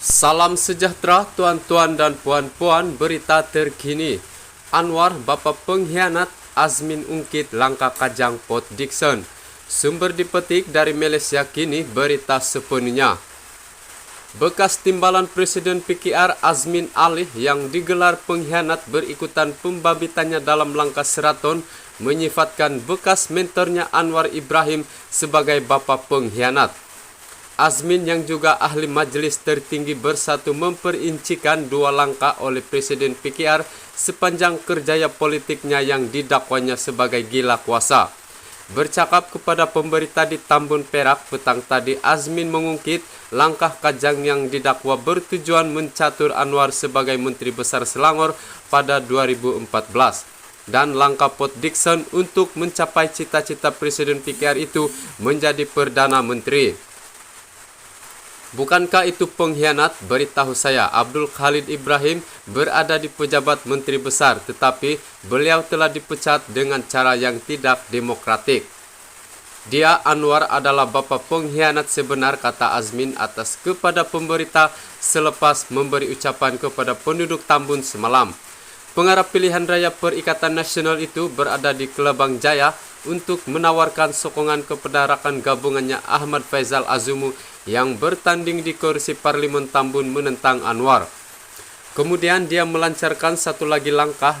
Salam sejahtera tuan-tuan dan puan-puan, berita terkini. Anwar bapa pengkhianat, Azmin ungkit langkah kajang Pot Dickson. Sumber dipetik dari Malaysia Kini, berita sepenuhnya. Bekas timbalan Presiden PKR Azmin Ali yang digelar pengkhianat berikutan pembabitannya dalam langkah seraton menyifatkan bekas mentornya Anwar Ibrahim sebagai bapa pengkhianat. Azmin yang juga ahli Majelis Tertinggi Bersatu memperincikan dua langkah oleh Presiden PKR sepanjang kerjaya politiknya yang didakwanya sebagai gila kuasa. Bercakap kepada pemberita di Tambun Perak petang tadi, Azmin mengungkit langkah kajang yang didakwa bertujuan mencatur Anwar sebagai Menteri Besar Selangor pada 2014. Dan langkah Pot Dickson untuk mencapai cita-cita Presiden PKR itu menjadi Perdana Menteri. Bukankah itu pengkhianat? Beritahu saya, Abdul Khalid Ibrahim berada di pejabat menteri besar, tetapi beliau telah dipecat dengan cara yang tidak demokratik. Dia, Anwar, adalah bapa pengkhianat sebenar, kata Azmin atas kepada pemberita selepas memberi ucapan kepada penduduk Tambun semalam. Pengarah pilihan raya Perikatan Nasional itu berada di Kelabang Jaya untuk menawarkan sokongan kepada rakan gabungannya Ahmad Faizal Azumu yang bertanding di kursi Parlimen Tambun menentang Anwar. Kemudian dia melancarkan satu lagi langkah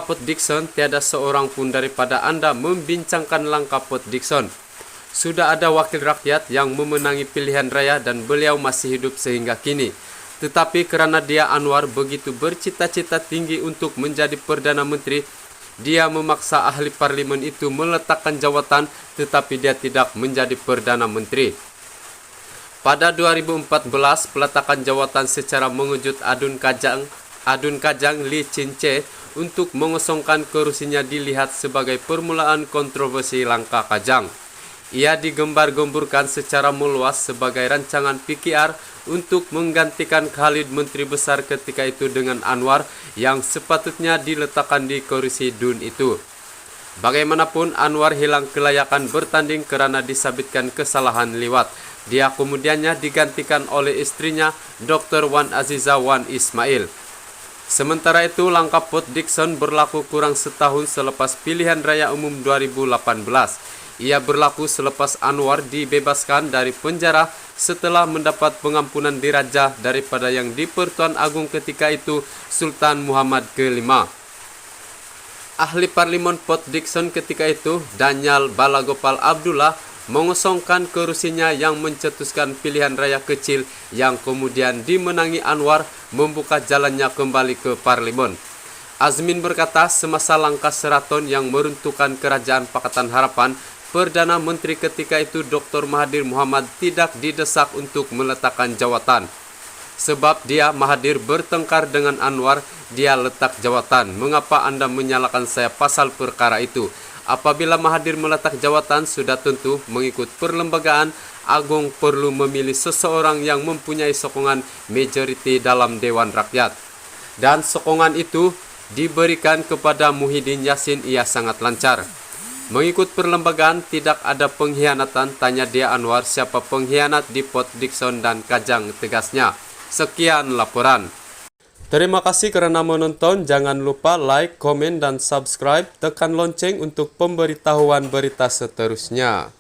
Pot Dickson. Tiada seorang pun daripada Anda membincangkan langkah Pot Dickson. Sudah ada wakil rakyat yang memenangi pilihan raya dan beliau masih hidup sehingga kini. Tetapi karena dia, Anwar, begitu bercita-cita tinggi untuk menjadi Perdana Menteri, dia memaksa ahli parlimen itu meletakkan jawatan, tetapi dia tidak menjadi Perdana Menteri. Pada 2014, peletakan jawatan secara mengejut Adun Kajang Lee Chin Che untuk mengosongkan kursinya dilihat sebagai permulaan kontroversi langkah Kajang. Ia digembar-gemburkan secara meluas sebagai rancangan PKR untuk menggantikan Khalid Menteri Besar ketika itu dengan Anwar yang sepatutnya diletakkan di kursi DUN itu. Bagaimanapun, Anwar hilang kelayakan bertanding karena disabitkan kesalahan liwat. Dia kemudiannya digantikan oleh istrinya Dr. Wan Aziza Wan Ismail. Sementara itu, langkah Pot Dickson berlaku kurang setahun selepas pilihan raya umum 2018. Ia berlaku selepas Anwar dibebaskan dari penjara setelah mendapat pengampunan diraja daripada yang di Pertuan Agung ketika itu, Sultan Muhammad ke-5. Ahli Parlimen Pot Dickson ketika itu, Daniel Balagopal Abdullah, mengosongkan kursinya yang mencetuskan pilihan raya kecil yang kemudian dimenangi Anwar, membuka jalannya kembali ke parlimen. Azmin berkata semasa langkah seraton yang meruntuhkan kerajaan Pakatan Harapan, Perdana Menteri ketika itu Dr. Mahathir Mohamad tidak didesak untuk meletakkan jawatan. Sebab dia, Mahathir, bertengkar dengan Anwar, dia letak jawatan. Mengapa Anda menyalahkan saya pasal perkara itu? Apabila Mahathir meletak jawatan, sudah tentu mengikut perlembagaan agung perlu memilih seseorang yang mempunyai sokongan majoriti dalam Dewan Rakyat. Dan sokongan itu diberikan kepada Muhyiddin Yassin. Ia sangat lancar. Mengikut perlembagaan tidak ada pengkhianatan, tanya dia Anwar. Siapa pengkhianat di Pot Dickson dan Kajang, tegasnya. Sekian laporan. Terima kasih karena menonton. Jangan lupa like, komen, dan subscribe. Tekan lonceng untuk pemberitahuan berita seterusnya.